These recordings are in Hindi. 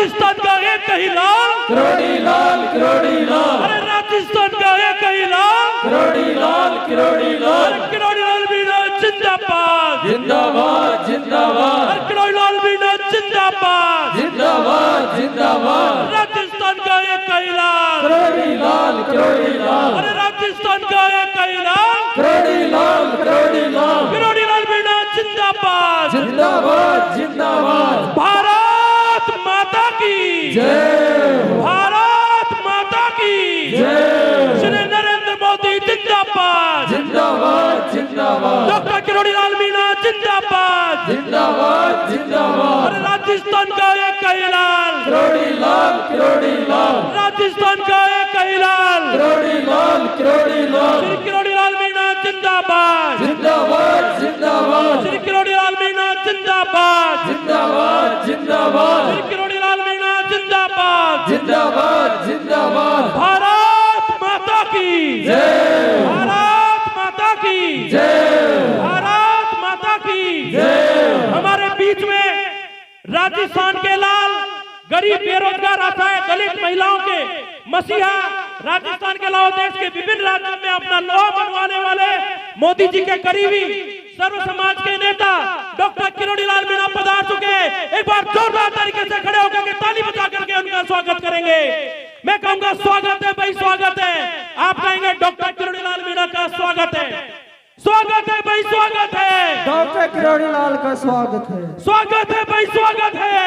राजस्थान का एक ही लाल, किरोड़ी लाल, किरोड़ी लाल। अरे राजस्थान का एक ही लाल, किरोड़ी लाल, किरोड़ी लाल। किरोड़ी लाल मीणा जिंदाबाद, जिंदाबाद, जिंदाबाद। किरोड़ी लाल मीणा जिंदाबाद, जिंदाबाद, जिंदाबाद। राजस्थान का एक ही लाल, किरोड़ी लाल, किरोड़ी लाल। अरे राजस्थान का एक ही लाल, किरोड़ी लाल, किरोड़ी लाल। किरोड़ी लाल मीणा जिंदाबाद, जिंदाबाद, जिंदाबाद। भारत माता की जय, भारत माता की जय। श्री नरेंद्र मोदी जिंदाबाद, जिंदाबाद, जिंदाबाद। डॉक्टर किरोड़ी लाल मीणा जिंदाबाद, जिंदाबाद, जिंदाबाद। और राजस्थान का एक ही लाल, किरोड़ी लाल, किरोड़ी लाल। राजस्थान का एक ही लाल, किरोड़ी लाल, किरोड़ी लाल। श्री किरोड़ी लाल मीणा जिंदाबाद, जिंदाबाद, जिंदाबाद। श्री किरोड़ी लाल मीणा जिंदाबाद, जिंदाबाद, जिंदाबाद। श्री किरोड़ी लाल मीणा जिंदाबाद, जिंदाबाद, जिंदाबाद। भारत माता की जय, भारत माता की जय, भारत माता की जय। हमारे बीच में राजस्थान के लाल, गरीब बेरोजगार असहाय दलित महिलाओं के मसीहा, राजस्थान के अलावा देश के विभिन्न राज्यों में अपना लोहा मनवाने वाले मोदी जी के करीबी सर्व समाज के नेता डॉक्टर किरोड़ी लाल मीणा पधार चुके हैं। एक बार जोरदार तरीके से खड़े होकर के ताली बजा करके उनका स्वागत करेंगे। मैं कहूंगा स्वागत है भाई, स्वागत है। आप कहेंगे डॉक्टर किरोड़ी लाल मीणा का स्वागत है, स्वागत है भाई, स्वागत है। डॉक्टर किरोड़ी लाल का स्वागत है, स्वागत है भाई, स्वागत है।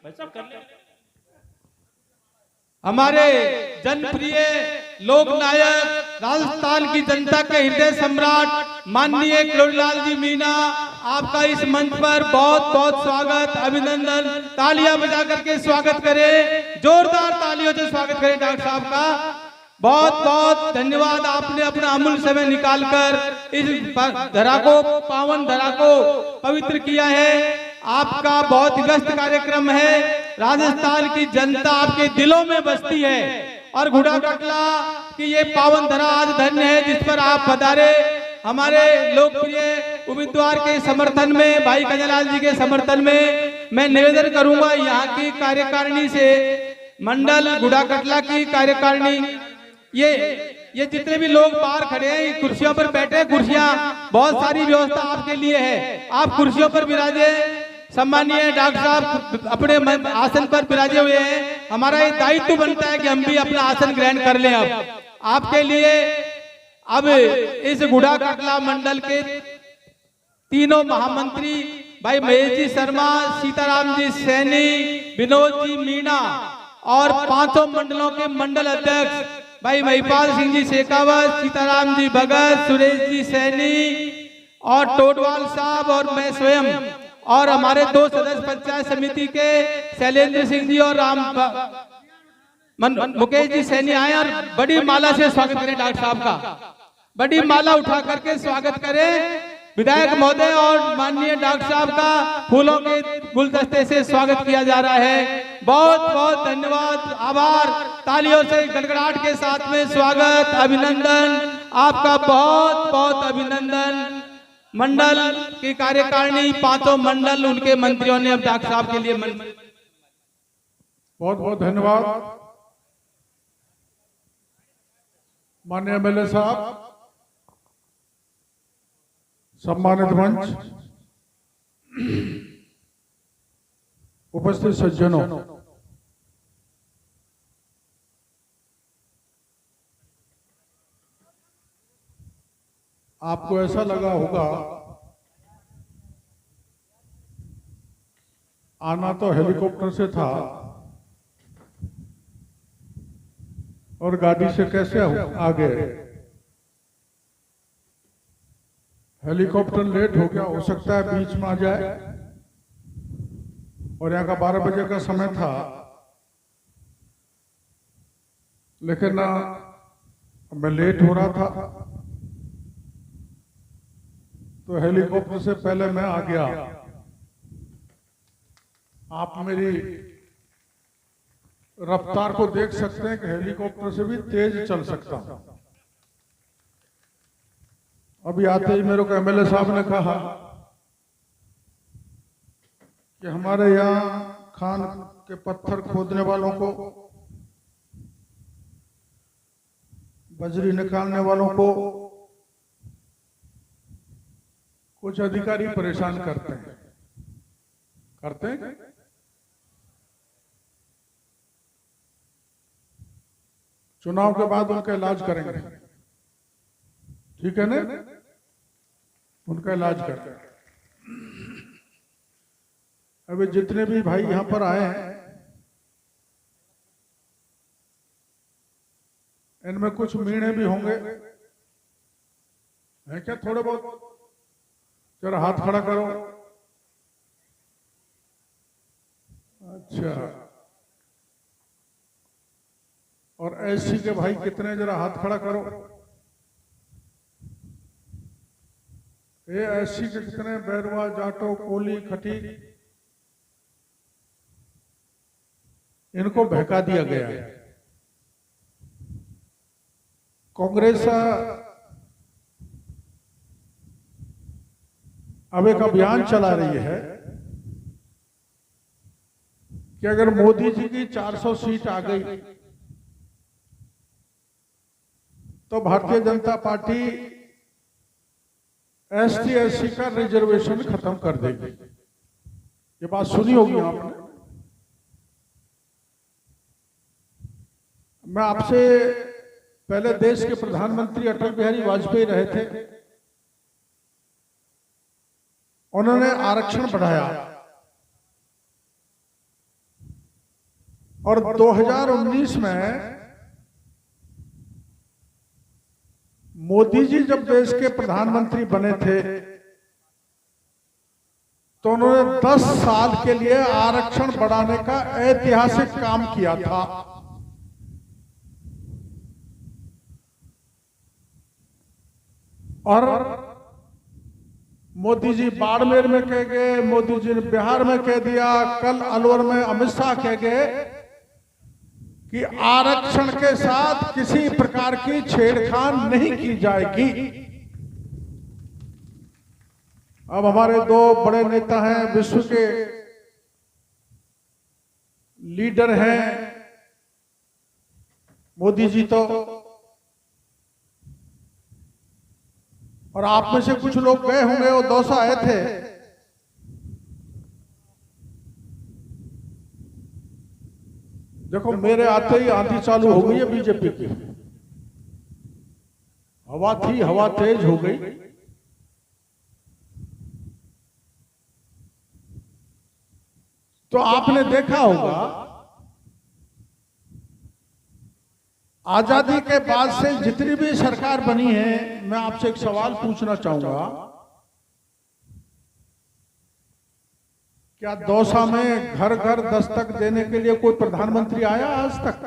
भाई साहब कर ले। हमारे जनप्रिय लोक नायक, राजस्थान की जनता के हृदय सम्राट माननीय किरोड़ी लाल जी मीणा, आपका इस मंच पर बहुत बहुत स्वागत, अभिनंदन। तालियां बजा करके स्वागत करें, जोरदार तालियों से स्वागत करें डॉक्टर साहब का। बहुत बहुत धन्यवाद, आपने अपना अमूल्य समय निकालकर इस धरा को, पावन धरा को पवित्र किया है। आपका बहुत व्यस्त कार्यक्रम है, राजस्थान की जनता आपके दिलों में बसती है और घुड़ा कटला की ये पावन धरा आज धन्य है जिस पर आप पधारे। हमारे लोकप्रिय उम्मीदवार के समर्थन में, भाई कन्हैयालाल जी के समर्थन में मैं निवेदन करूंगा यहाँ की कार्यकारिणी से, मंडल घुड़ा कटला की कार्यकारिणी, ये जितने भी लोग बाहर खड़े हैं कुर्सियों पर बैठे, कुर्सियां बहुत सारी व्यवस्था आपके लिए है, आप कुर्सियों पर विराजे। सम्मानीय डॉक्टर साहब अपने आसन पर विराजे हुए हैं, हमारा ये दायित्व बनता है कि हम भी अपना आसन ग्रहण कर लें। अब आपके लिए अब इस घुड़ा कटला मंडल के तीनों महामंत्री भाई महेश जी शर्मा, सीताराम जी सैनी, विनोद जी मीणा और पांचों मंडलों के मंडल अध्यक्ष भाई महिपाल सिंह जी शेखावत, सीताराम जी भगत, सुरेश जी सैनी और टोडवाल साहब और मैं स्वयं और हमारे 2 सदस्य पंचायत समिति के शैलेंद्र सिंह जी और मुकेश जी सैनी आए और बड़ी माला से स्वागत करें डॉक्टर साहब का। बड़ी माला उठा करके स्वागत करें। विधायक महोदय और माननीय डॉक्टर साहब का फूलों के गुलदस्ते से स्वागत किया जा रहा है। बहुत बहुत धन्यवाद, आभार। तालियों से गड़गड़ाहट के साथ में स्वागत, अभिनंदन, आपका बहुत बहुत अभिनंदन। मंडल की कार्यकारिणी, पांचों मंडल, उनके मंत्रियों ने अब डॉक्टर साहब के लिए बहुत बहुत धन्यवाद। माननीय एमएलए साहब, सम्मानित मंच, उपस्थित सज्जनों, आपको ऐसा लगा होगा आना तो हेलीकॉप्टर से था और गाड़ी से कैसे आ गए। हेलीकॉप्टर लेट हो गया, हो सकता है बीच में आ जाए, और यहाँ का 12 बजे का समय था, लेकिन मैं लेट हो रहा था तो हेलीकॉप्टर से पहले मैं आ गया। आप मेरी रफ्तार को देख सकते हैं कि हेलीकॉप्टर से भी तेज चल सकता हूं। अभी आते ही मेरे को एमएलए साहब ने कहा कि हमारे यहाँ के पत्थर खोदने वालों को, बजरी निकालने वालों को कुछ अधिकारी परेशान करते हैं। चुनाव के बाद उनका इलाज करेंगे, ठीक है ना? उनका इलाज करेंगे। अभी जितने भी भाई यहां पर आए हैं, इनमें कुछ मीणे भी होंगे, है क्या? थोड़े बहुत जरा हाथ खड़ा करो। अच्छा, और एससी के भाई कितने, जरा हाथ खड़ा करो। ये एससी के कितने? बैरवा, जाटो, कोली, खटी, इनको बहका दिया गया है। कांग्रेस अब एक अभियान चला रही है कि अगर मोदी जी की 400 सीट आ गई तो Bharatiya Janata party ST SC का रिजर्वेशन खत्म कर देगी। ये बात सुनी होगी आपने। मैं आपसे पहले देश के प्रधानमंत्री अटल बिहारी वाजपेयी रहे थे, उन्होंने आरक्षण बढ़ाया और 2019 में मोदी जी जब देश के प्रधानमंत्री बने थे तो उन्होंने 10 साल के लिए आरक्षण बढ़ाने का ऐतिहासिक काम किया था। और मोदी जी बाड़मेर में कह गए, मोदी जी ने बिहार में कह दिया, कल अलवर में अमित शाह कह गए कि आरक्षण के साथ किसी प्रकार की छेड़छाड़ नहीं की जाएगी। अब हमारे दो बड़े नेता हैं, विश्व के लीडर हैं, मोदी जी तो, और आप में से कुछ लोग गए होंगे, वो दौसा आए थे। देखो मेरे आते ही आंधी चालू हो गई है बीजेपी की। हवा थी, हवा तेज हो गई। तो आपने देखा होगा आजादी के बाद से जितनी भी सरकार बनी है, मैं आपसे एक सवाल पूछना चाहूंगा, क्या दौसा में घर घर दस्तक देने के लिए कोई प्रधानमंत्री आया आज तक?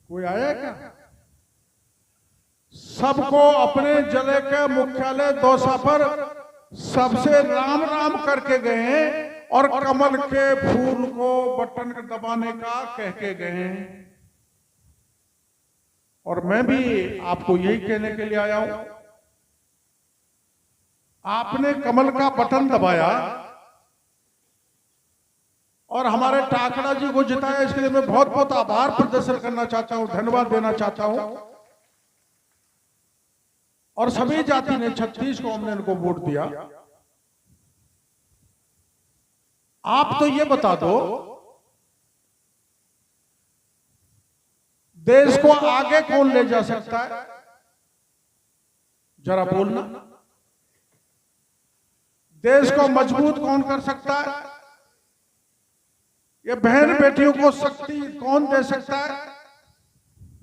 कोई आया क्या? सबको अपने जिले के मुख्यालय दौसा पर सबसे राम राम करके गए और कमल के फूल को बटन दबाने का कह के गए। और मैं भी आपको यही कहने के लिए आया हूं, आपने कमल का बटन दबाया और हमारे टाकड़ा जी को जिताया, इसके लिए मैं बहुत बहुत आभार प्रदर्शन करना चाहता हूं, धन्यवाद देना चाहता हूं। और सभी जाति ने 36 को हमने इनको वोट दिया। आप तो ये बता दो, देश को आगे कौन ले जा सकता है? जरा बोलना। देश को मजबूत कौन कर सकता है? ये बहन बेटियों को शक्ति कौन दे सकता है?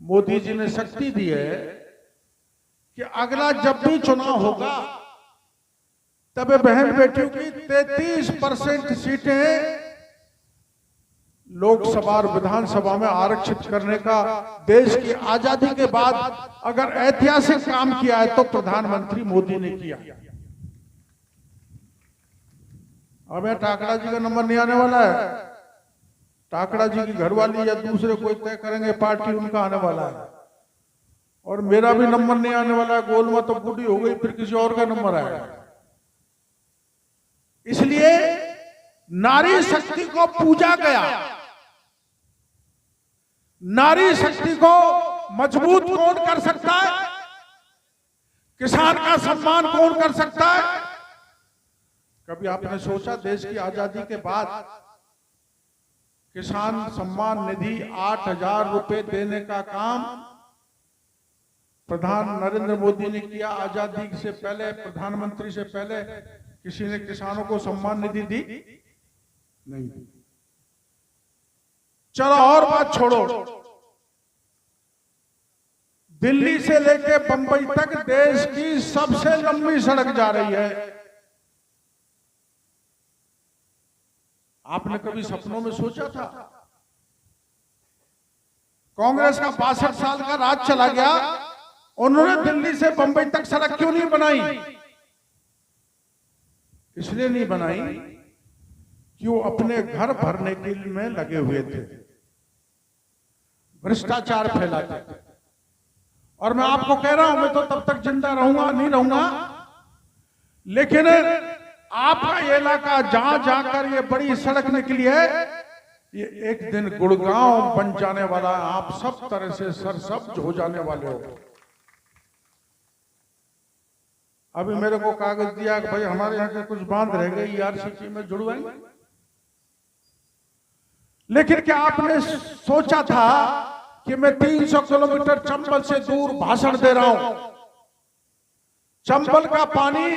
मोदी जी ने शक्ति दी है कि अगला जब भी चुनाव होगा तब बहन बेटियों की 33% सीटें लोकसभा और विधानसभा में आरक्षित करने का देश की आजादी के बाद अगर ऐतिहासिक काम किया है तो प्रधानमंत्री मोदी ने किया। अब टाकड़ा जी का नंबर नहीं आने वाला है, टाकड़ा जी की घरवाली या दूसरे कोई तय करेंगे, पार्टी उनका आने वाला है। और मेरा भी नंबर नहीं आने वाला है, गोलमा तो बूढ़ी हो गई, फिर किसी और का नंबर आएगा। इसलिए नारी शक्ति को पूजा गया, नारी शक्ति को मजबूत कौन कर सकता है? किसान का सम्मान कौन कर सकता है? कभी आपने सोचा देश की आजादी के बाद किसान सम्मान निधि 8,000 रुपए देने का काम प्रधान नरेंद्र मोदी ने किया? आजादी से पहले, प्रधानमंत्री से पहले किसी ने किसानों को सम्मान निधि दी? नहीं। चलो और बात छोड़ो, दिल्ली से लेके बंबई तक देश की सबसे लंबी सड़क जा रही है। आपने कभी सपनों में सोचा था? कांग्रेस का 62 साल का राज चला गया, उन्होंने दिल्ली से बंबई तक सड़क क्यों नहीं बनाई? इसलिए नहीं बनाई कि वो अपने घर भरने के लिए में लगे हुए थे, भ्रष्टाचार फैलाते थे। और मैं आपको कह रहा हूं, मैं तो तब तक जिंदा रहूंगा नहीं रहूंगा, लेकिन आपका ये इलाका जहां जाकर ये बड़ी सड़क निकली है, ये एक दिन गुड़गांव बन जाने वाला है। आप सब तरह से सरसब्ज हो जाने वाले हो। अभी मेरे को कागज दिया कि भाई हमारे यहाँ के कुछ बांध रह गए, ERCP में जुड़वाएंगे। लेकिन क्या आपने सोचा था कि मैं 300 किलोमीटर चंबल से दूर भाषण दे रहा हूं, चंबल का पानी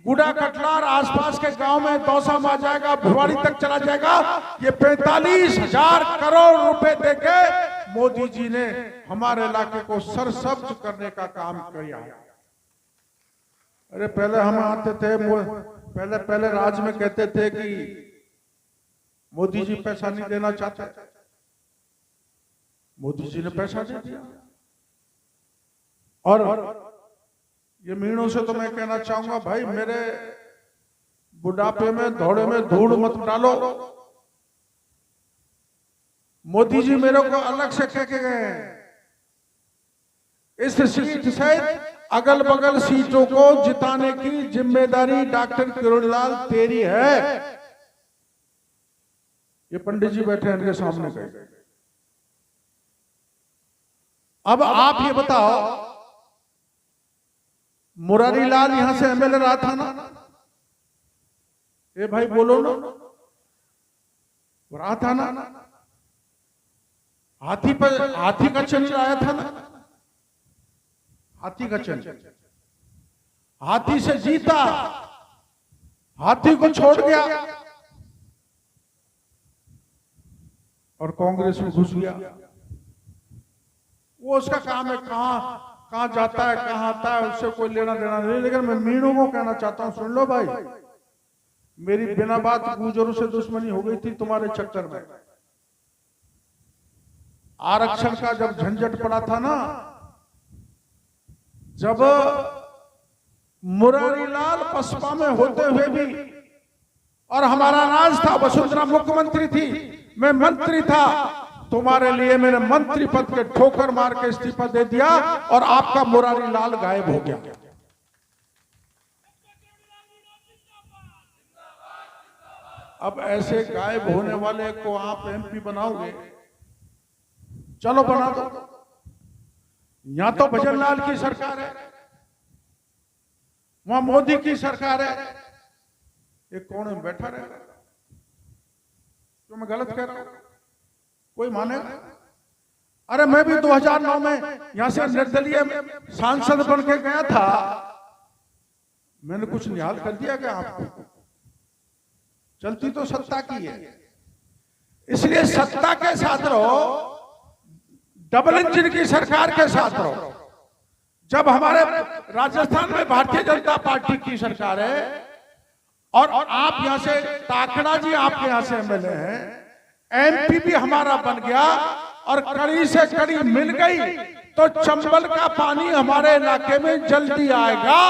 गुड़ा कटलार आसपास के गांव में दौसा में आ जाएगा, भिवाड़ी तक चला जाएगा? ये 45,000 करोड़ रुपए देके मोदी जी ने हमारे इलाके को सरसब्ज करने का काम किया। अरे पहले हम आते थे, पहले राज में कहते थे कि मोदी जी पैसा नहीं देना चाहते, मोदी जी ने पैसा दे दिया। और ये मीणों से तो मैं कहना चाहूंगा, भाई मेरे बुढ़ापे में धौड़े में धूड़ मत डालो। मोदी जी मेरे को अलग से कह के गए हैं, इस सीट से अगल बगल सीटों को जिताने की जिम्मेदारी डॉक्टर किरोड़ीलाल तेरी है। ये पंडित जी बैठे हैं इनके सामने गए। अब आप ये बताओ, मुरारी लाल यहां से MLA रहा था ना? ए भाई बोलो ना, रहा था ना? हाथी का चल आया था ना? हाथी का चल, हाथी से जीता, हाथी को छोड़ गया और कांग्रेस में घुस गया। वो उसका काम है, कहां जाता है कहां आता है, उससे कोई लेना देना नहीं। लेकिन मैं मीणों को कहना चाहता हूं, सुन लो भाई, मेरी बिना बात गुजरों से दुश्मनी हो गई थी तुम्हारे चक्कर में। आरक्षण का जब झंझट पड़ा था ना, जब मुरारी लाल बसपा में होते हुए भी, और हमारा राज था, वसुंधरा मुख्यमंत्री थी, मैं मंत्री था, तुम्हारे लिए मैंने मंत्री पद के ठोकर मार के इस्तीफा दे दिया और आपका मुरारी लाल गायब हो गया। अब ऐसे गायब होने वाले को आप MP बनाओगे? चलो बना दो। यहां तो भजनलाल की सरकार है, वहां मोदी की सरकार है, एक कोने में बैठा रहेगा। तो मैं गलत कह रहा हूं? कोई मानेगा? अरे मैं भी 2009 में यहां से निर्दलीय सांसद बन के गया था, मैंने कुछ निहाल कर दिया क्या आपको? चलती तो सत्ता की है, इसलिए सत्ता के साथ रहो, डबल इंजन की सरकार के साथ रहो। जब हमारे राजस्थान में भारतीय जनता पार्टी की सरकार है और आप यहां से, ताकड़ा जी आपके यहां से MLA हैं, MP भी हमारा बन गया और कड़ी से कड़ी मिल गई, तो चंबल का पानी हमारे इलाके में जल्दी आएगा।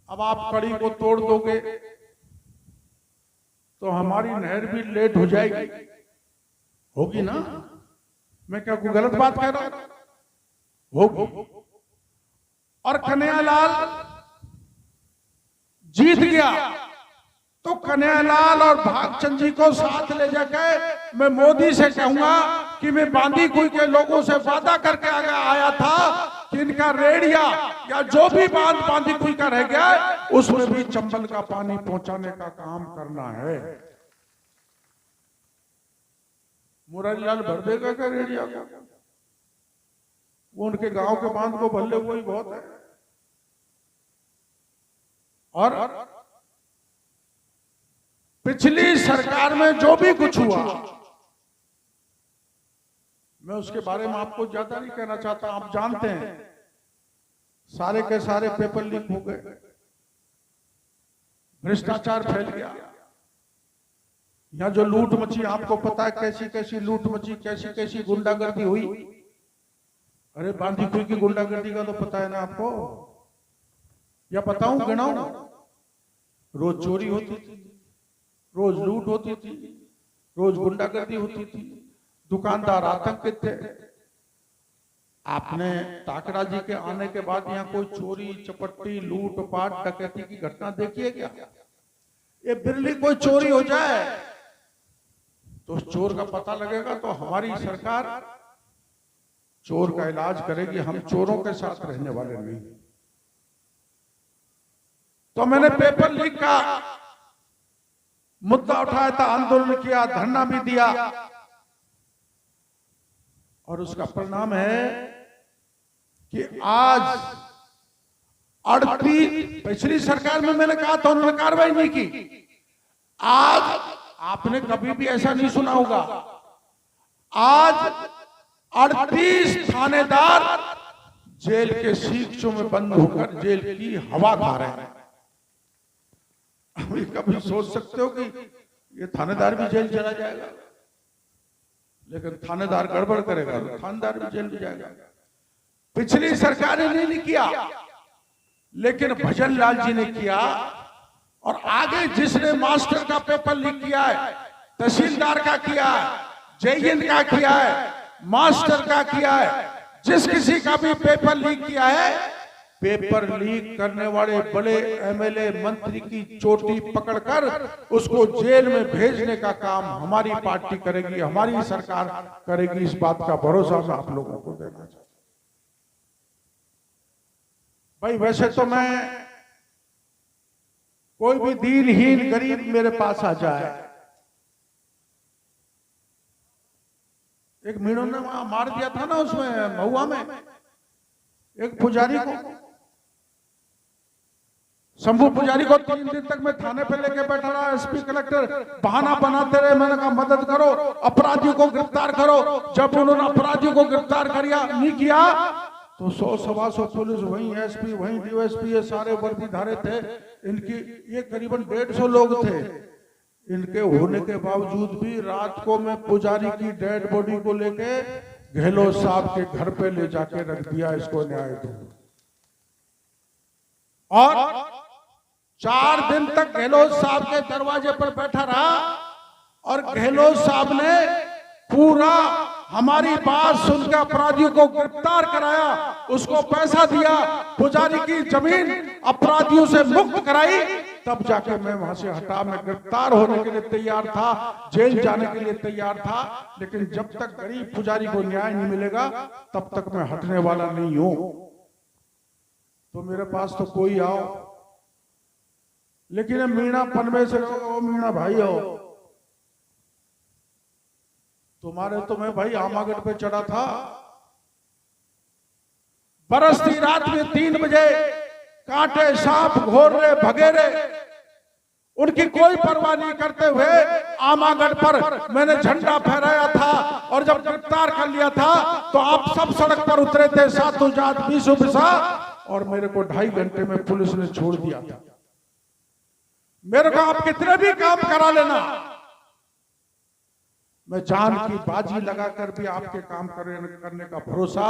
अब आप कड़ी को तोड़ दोगे तो हमारी नहर भी लेट हो जाएगी, होगी ना? मैं क्या कोई गलत बात कह रहा हूं? होगी। और कन्हैयालाल जीत गया तो कन्हैयालाल और भागचंद जी को साथ ले जाकर मैं मोदी से कहूंगा कि मैं बांदीकुई के लोगों से वादा करके आया था कि इनका रेडिया या जो भी बांध बांदीकुई का रह गया उसमें भी चंबल का पानी पहुंचाने का काम करना है। मुरारीलाल भर देगा क्या रेडिया को? वो उनके गांव के बांध को भर ले, वही बहुत है। और पिछली सरकार में जो भी कुछ हुआ मैं उसके बारे में आपको ज्यादा नहीं कहना चाहता, आप जानते हैं सारे के सारे पेपर लीक हो गए, भ्रष्टाचार फैल गया, यहां जो लूट मची आपको पता है कैसी कैसी लूट मची, कैसी कैसी गुंडागर्दी हुई। अरे बांदीकुई की गुंडागर्दी का तो पता है ना आपको, या बताऊं गिनाऊं? रोज चोरी होती थी, रोज लूट होती थी, रोज गुंडागर्दी होती थी, दुकानदार आतंकित थे। आपने टाकरा जी के आने के बाद यहाँ कोई चोरी चपट्टी लूट पाट डकैती की घटना देखी है क्या? ये बिरली कोई चोरी हो जाए तो उस चोर का पता लगेगा तो हमारी सरकार चोर का इलाज करेगी, हम चोरों के साथ रहने वाले नहीं। तो मैंने पेपर लीक का मुद्दा उठाया था, आंदोलन किया, धरना भी दिया और उसका परिणाम है कि आज 38 पिछली सरकार में मैंने कहा था उन्होंने कार्रवाई नहीं की। आज आपने कभी भी ऐसा नहीं सुना होगा, आज 38 थानेदार जेल के शीशों में बंद होकर जेल की हवा खा रहे हैं। अभी कभी सोच सकते हो कि ये थानेदार भी जेल चला जाएगा, लेकिन थानेदार गड़बड़ करेगा तो थानेदार भी जेल में जाएगा। पिछली सरकार ने नहीं किया, लेकिन भजन लाल जी ने किया। और आगे जिसने मास्टर का पेपर लीक किया है, तहसीलदार का किया है, जेईएन का किया है, मास्टर का किया है, जिस किसी का भी पेपर लीक किया है, पेपर लीक करने वाले बड़े एमएलए मंत्री की चोटी पकड़कर उसको जेल में भेजने का काम हमारी पार्टी करेगी, हमारी सरकार करेगी। इस बात का भरोसा मैं आप लोगों को देना चाहता हूं। भाई वैसे तो मैं कोई भी दीनहीन गरीब मेरे पास आ जाए, एक मीणों ने वहां मार दिया था ना उसमें महुआ में एक पुजारी को, शंभू पुजारी को 3 दिन तक मैं थाने पे लेके बैठा रहा, एसपी कलेक्टर बहाना बनाते रहे, मैंने कहा मदद करो, अपराधियों को गिरफ्तार करो। जब उन्होंने अपराधियों को गिरफ्तार नहीं किया तो 100-125 पुलिस वहीं एसपी वहीं डीएसपी ये सारे वर्दीधारे थे, इनकी ये करीबन 150 लोग थे। इनके होने के बावजूद भी रात को मैं पुजारी की डेड बॉडी को लेके गहलोत साहब के घर पे ले जाके रख दिया, इसको न्याय दो। और 4 दिन तक गहलोत साहब के दरवाजे पर बैठा रहा और गहलोत साहब ने पूरा हमारी बात सुनकर अपराधियों को गिरफ्तार कराया, उसको पैसा दिया, पुजारी की जमीन अपराधियों से मुक्त कराई, तब जाके मैं वहां से हटा। मैं गिरफ्तार होने के लिए तैयार था, जेल जाने के लिए तैयार था, लेकिन जब तक गरीब पुजारी को न्याय नहीं मिलेगा तब तक मैं हटने वाला नहीं हूं। तो मेरे पास तो कोई आओ, लेकिन मीणा पनवे से ओ मीणा भाई हो, तुम्हारे तो मैं भाई आमागढ़ पे चढ़ा था, बरसती रात में 3 बजे कांटे सांप घोर भगेरे उनकी कोई परवाह नहीं करते हुए आमागढ़ पर मैंने झंडा फहराया था। और जब गिरफ्तार कर लिया था तो आप सब सड़क पर उतरे थे, सातों जात बीसों बिसा, और मेरे को 2.5 घंटे में पुलिस ने छोड़ दिया था। मेरे को आप कितने भी काम करा लेना, मैं जान की बाजी लगाकर भी आपके काम करने का भरोसा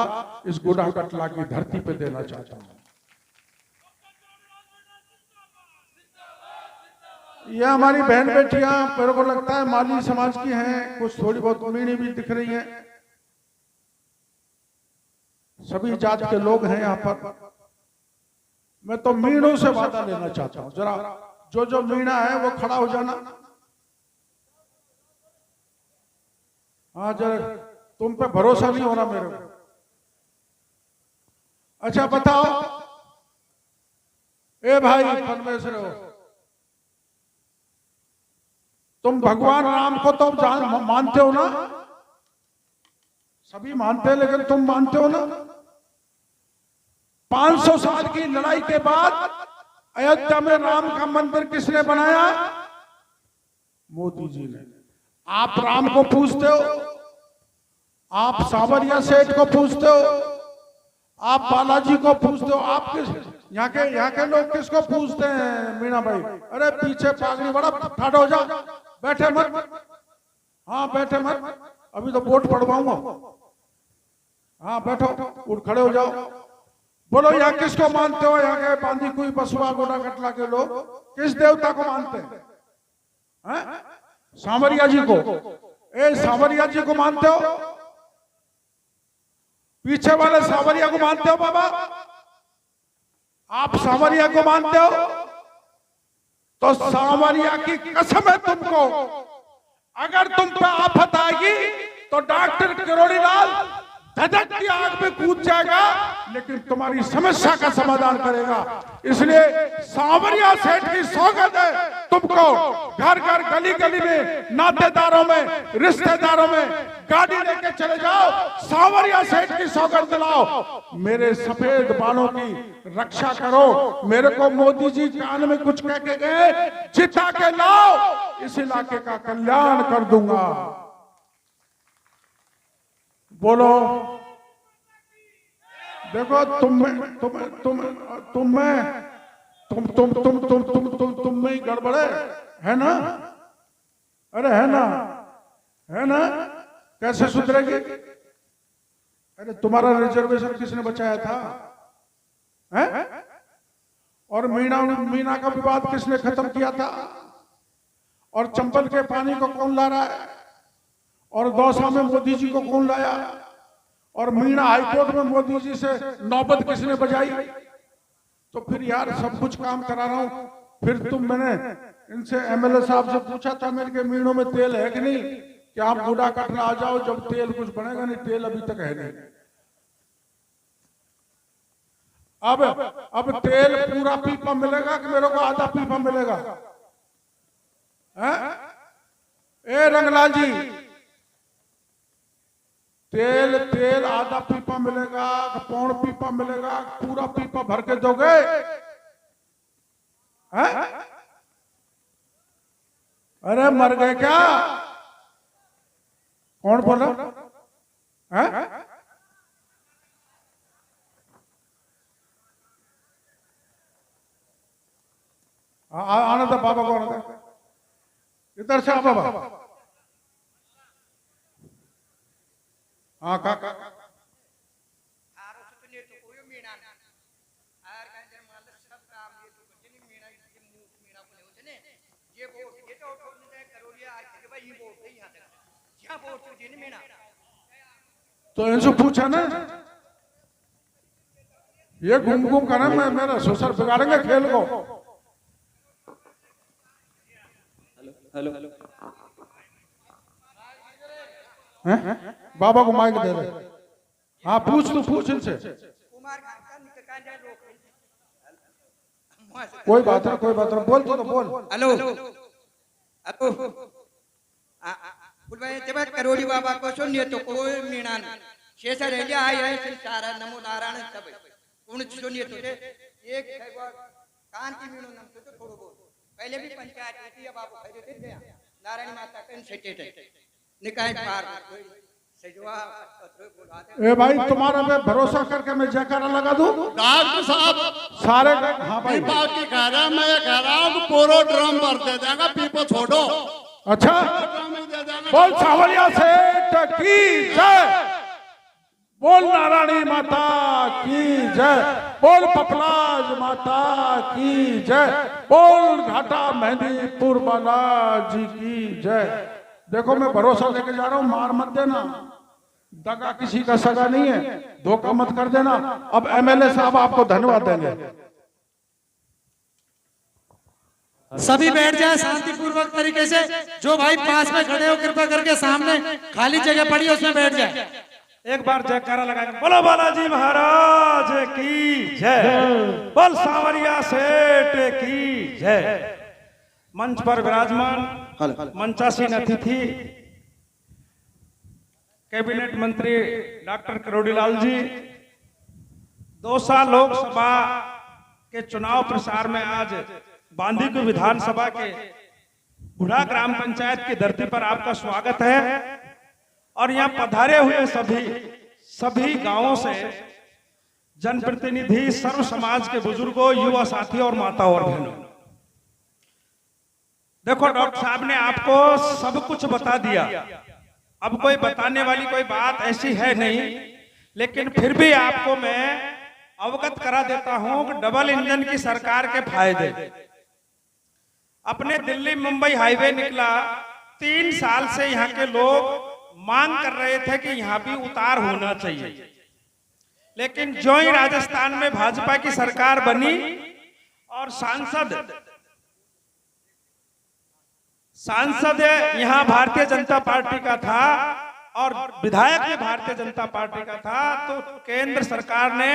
इस गुड़ा कटला की धरती पे देना चाहता हूं। ये हमारी बहन बेटियां मेरे को लगता है माली समाज की हैं, कुछ थोड़ी बहुत मीणी भी दिख रही हैं, सभी जात के लोग हैं यहाँ पर। मैं तो मीणों से वादा लेना चाहता हूं, जरा जो जो मीणा है वो खड़ा हो जाना। हाँ जरा, तुम पे भरोसा नहीं हो रहा मेरे को। अच्छा बताओ, ए भाई परमेश्वर हो, तुम भगवान राम को तो मानते हो ना? सभी मानते हैं, लेकिन तुम मानते हो ना? 500 साल की लड़ाई के बाद अयोध्या में राम का मंदिर किसने बनाया? मोदी जी ने। आप राम को पूछते हो, आप सांवरिया सेठ को पूछते हो, आप बालाजी को पूछते हो, आप किस यहाँ के लोग किसको पूछते हैं मीणा भाई? अरे पीछे पागड़ी बड़ा ठाड़ हो जा, बैठे मत। हाँ बैठे मत, अभी तो वोट पड़वाऊंगा। हाँ बैठो, उठ खड़े हो जाओ। बोलो यहाँ किसको मानते हो? यहाँ के बांदी कोई बसुआ गोडा कटला के लोग किस देवता को मानते हैं? सांवरिया जी को। ए सांवरिया जी को मानते हो? पीछे वाले सांवरिया को मानते हो बाबा? आप सांवरिया को मानते हो? तो सांवरिया की कसम है तुमको, अगर तुम पे आफत आएगी तो डॉक्टर किरोड़ी लाल धधक की आग में कूद जाएगा, लेकिन तुम्हारी समस्या का समाधान करेगा। इसलिए सांवरिया सेठ की सौगंध है तुमको, घर घर गली गली में, नातेदारों में, रिश्तेदारों में गाड़ी लेके चले जाओ, सांवरिया सेठ की सौगंध दिलाओ, मेरे सफेद बालों की रक्षा करो। मेरे को मोदी जी कान में कुछ कह के गए, जिता के लाओ, इस इलाके का कल्याण कर दूंगा। बोलो। देखो तुम में ही गड़बड़े है ना? अरे है ना? कैसे सुधरेगी? अरे तुम्हारा रिजर्वेशन किसने बचाया था? है? और मीणा का विवाद किसने खत्म किया था? और चंबल के पानी को कौन ला रहा है? और दौसा में मोदी जी को कौन लाया? और मीणा हाईकोर्ट में मोदी जी से नौबत किसने बजाई? तो फिर यार सब कुछ काम करा रहा हूं, फिर मैंने इनसे एमएलए साहब से पूछा था मेरे के मीणों में तेल है कि नहीं, कि आप बूढ़ा कटना आ जाओ, जब तेल कुछ बनेगा नहीं। तेल अभी तक है नहीं। अब तेल पूरा पीपा मिलेगा कि मेरे को आधा पीपा मिलेगा? ए रंगलाल जी, तेल आधा पीपा मिलेगा, पौन पीपा मिलेगा, पूरा पीपा भर के दोगे? अरे मर गए क्या? कौन बोला? आना था बाबा को, आना था इधर से। बाबा हाँ काका तो इनसे पूछा ना, ये घूम कर मैं मेरा सोशल बिगाड़ेंगे खेल को। हेलो बाबा को माइक दे रहे। हाँ पूछ इनसे। कोई बात नहीं, बोल तो बोल। हेलो भाई, जब करोड़ी बाबा को सुनिए तो कोई मीणा शेष रह गया है सारा नमो नारायण सब कौन सुनिए तो एक कान की मीणो नाम तो थोड़ा बहुत पहले भी पंचायत होती है बाबू खरीदे थे नारायण माता के सेटेट निकाय पार ए भाई तुम्हारा पे भरोसा करके मैं जयकारा लगा दूं। डॉक्टर साहब सारे हाँ भाई की कह रहा है, मैं कह रहा हूँ पूरा ड्रम भर दे देगा, पीपो छोड़ो। अच्छा बोल सांवरिया सेठ की जय, बोल नारायणी माता की जय, बोल पपलाज माता की जय, बोल घाटा मेहंदीपुर बालाजी की जय। देखो मैं भरोसा लेके जा रहा हूं, मार मत देना, दगा किसी का सगा नहीं है, धोखा मत कर देना। अब एमएलए साहब आपको धन्यवाद देंगे। सभी बैठ जाए शांतिपूर्वक तरीके से। जो भाई पास में खड़े हो कृपया करके सामने खाली जगह पड़ी है उसमें बैठ जाए। एक बार जयकारा लगाएंगे, बोलो बालाजी महाराज की जय, बोल सांवरिया सेठ की जय। मंच पर विराजमान मंचासीन अतिथि कैबिनेट मंत्री डॉक्टर करोड़ीलाल जी, दौसा लोकसभा के चुनाव प्रसार में आज बांदीकुई विधानसभा के बुढ़ा ग्राम पंचायत की धरती पर आपका स्वागत है। और यहाँ पधारे हुए सभी गांवों से जनप्रतिनिधि, सर्व समाज के बुजुर्गों, युवा साथियों और माताओं और बहनों, देखो डॉक्टर साहब ने आपको सब कुछ बता दिया। अब कोई बताने वाली कोई बात ऐसी है नहीं, लेकिन फिर भी आपको मैं अवगत करा देता हूं कि डबल इंजन की सरकार के फायदे। अपने दिल्ली मुंबई हाईवे निकला, 3 साल से यहाँ के लोग मांग कर रहे थे कि यहाँ भी उतार होना चाहिए, लेकिन जो ही राजस्थान में भाजपा की सरकार बनी और सांसद यहाँ भारतीय जनता पार्टी का था और विधायक भी भारतीय जनता पार्टी का था, तो केंद्र सरकार ने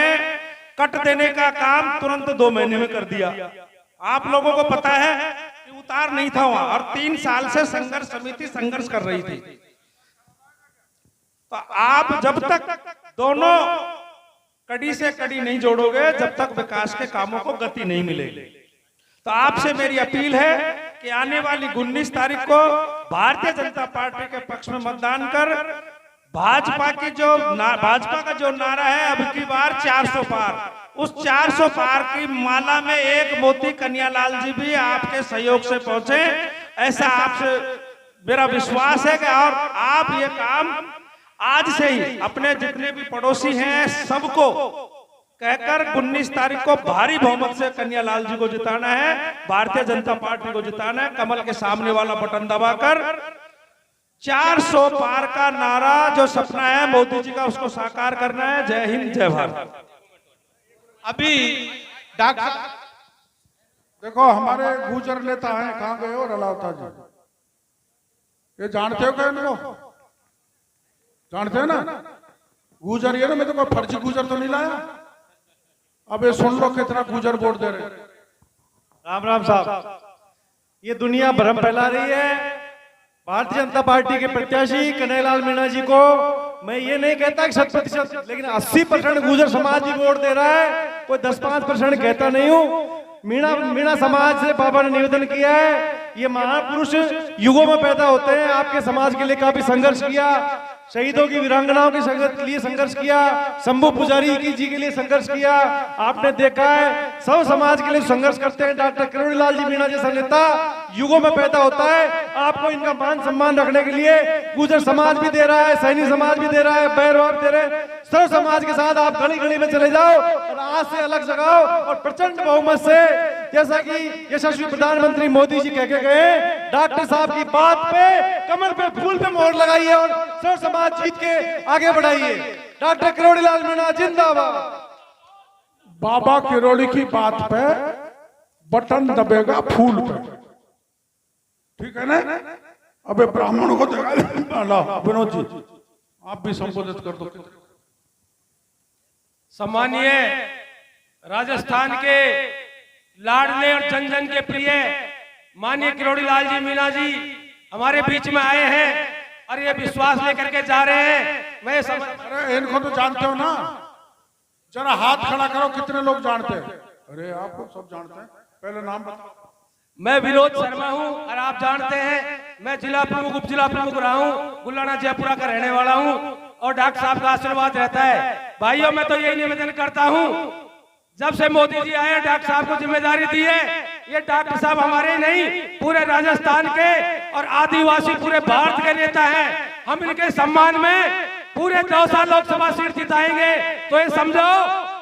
कट देने का काम तुरंत 2 महीने में कर दिया। आप लोगों को पता है कि उतार नहीं था वहां, और 3 साल से संघर्ष समिति संघर्ष कर रही थी। तो आप जब तक दोनों कड़ी से कड़ी नहीं जोड़ोगे, जब तक विकास के कामों को गति नहीं मिलेगी। तो आपसे मेरी अपील है कि आने वाली 19 तारीख को भारतीय जनता पार्टी के पक्ष में मतदान कर भाजपा का जो नारा है अब की बार 400 पार, उस 400 पार की माला में एक मोती कन्हैयालाल जी भी आपके सहयोग से पहुंचे, ऐसा आपसे मेरा विश्वास है। कि और आप ये काम आज से ही अपने जितने भी पड़ोसी हैं सबको कहकर 19 तारीख को भारी बहुमत से कन्हैयालाल जी को जिताना है, भारतीय जनता पार्टी को जिताना है। कमल के सामने वाला बटन दबाकर 400 पार का नारा जो सपना है मोदी जी का, उसको साकार करना है। जय हिंद, जय भारत। अभी डॉक्टर देखो हमारे गुजर लेता है, कहाँ गए हो रलावता जी? ये जानते हो क्या इनको? जानते हो ना गुजर? ये ना मैं तो कोई फर्जी गुजर तो नहीं लाया। अब ये सुन लो कितना गुजर वोट दे रहे। राम राम साहब, ये दुनिया भ्रम फैला रही है। भारतीय जनता पार्टी के प्रत्याशी कन्हैयालाल मीणा जी को मैं ये नहीं कहता कि 100%, लेकिन 80% गुजर समाज ही वोट दे रहा है, कोई 10-5% कहता नहीं हूँ। मीणा समाज से बाबा ने निवेदन किया है, ये महापुरुष युगों में पैदा होते हैं, आपके समाज के लिए काफी संघर्ष किया, शहीदों की वीरांगनाओं के लिए संघर्ष किया, शंभू पुजारी जी के लिए संघर्ष किया। आपने देखा है सब समाज के लिए संघर्ष करते हैं। डॉक्टर करोड़ीलाल जी मीणा जैसा नेता युगों में पैदा होता है। आपको इनका मान सम्मान रखने के लिए गुजर समाज भी दे रहा है, सैनी समाज भी दे रहा है, बैरवा दे रहे हैं। सर्व समाज के साथ आप गली गली में चले जाओ और आज से अलग जगाओ और प्रचंड बहुमत से, जैसा कि यशस्वी प्रधानमंत्री मोदी जी कह के गए, डॉक्टर साहब की बात पे, कमल पे, फूल पे मोहर लगाइए और सर्व समाज जीत के आगे बढ़ाइए। डॉक्टर करोड़ीलाल मीणा जिंदाबाद। बाबा किरोड़ी की बात पे बटन दबेगा फूल पे, ठीक है ना? अबे ब्राह्मणों को देगा। विनोद जी आप भी संबोधित कर दो। सम्मानीय राजस्थान के लाडले और जन जन के प्रिय माननीय करोड़ीलाल जी मीणा जी हमारे बीच में आए हैं और ये विश्वास लेकर के जा रहे हैं। मैं अरे इनको तो जानते हो ना, जरा हाथ खड़ा करो, कितने लोग जानते हैं? अरे आप लोग सब जानते हैं, पहले नाम बताओ। मैं विनोद शर्मा हूं और आप जानते हैं मैं जिला प्रमुख, उप जिला प्रमुख रहा हूं, गुल्लाना जयपुरा का रहने वाला हूं और डॉक्टर साहब का आशीर्वाद रहता है। भाइयों मैं तो यही निवेदन करता हूं, जब से मोदी जी आए डॉक्टर साहब को जिम्मेदारी दी है, ये डॉक्टर साहब हमारे नहीं पूरे राजस्थान के और आदिवासी पूरे भारत के नेता हैं। हम इनके सम्मान में पूरे दौसा लोकसभा सीट जिताएंगे। तो ये समझो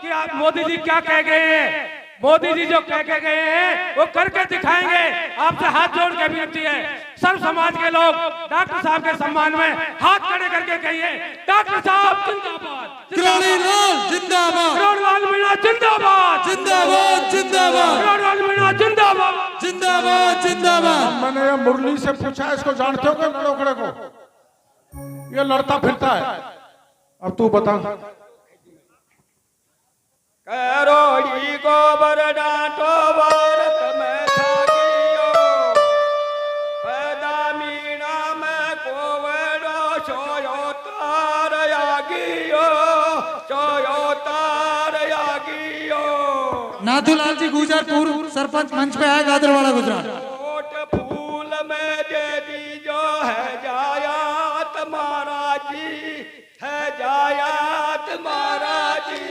कि आप मोदी जी क्या कह गए हैं, मोदी जी जो कह के गए हैं वो करके दिखाएंगे। आपसे हाथ जोड़ के विनती है, सर्व समाज के लोग डॉक्टर साहब के सम्मान में हाथ खड़े करके कहिए, डॉक्टर साहब जिंदाबाद, करोड़ीलाल जिंदाबाद, करोड़ीलाल मीणा जिंदाबाद, जिंदाबाद जिंदाबाद, करोड़ीलाल मीणा जिंदाबाद, जिंदाबाद। जिंदाबाद जिंदाबाद। मैंने ये मुरली से पूछा, इसको जानते हो क्या लड़ोकड़े को? ये लड़ता फिरता है। अब तू बता। करोड़ी को बर डांटो भारत में थाकियो, पैदा मीना में कोवड़ो सोयो तार यागियो, सोयो तार यागियो। नाथूलाल जी गुजर पूर्व सरपंच मंच पे आए गादरवाड़ा गुजरात। ओट फूल में दे दीजो है जायात महाराज जी, है जायात महाराज जी।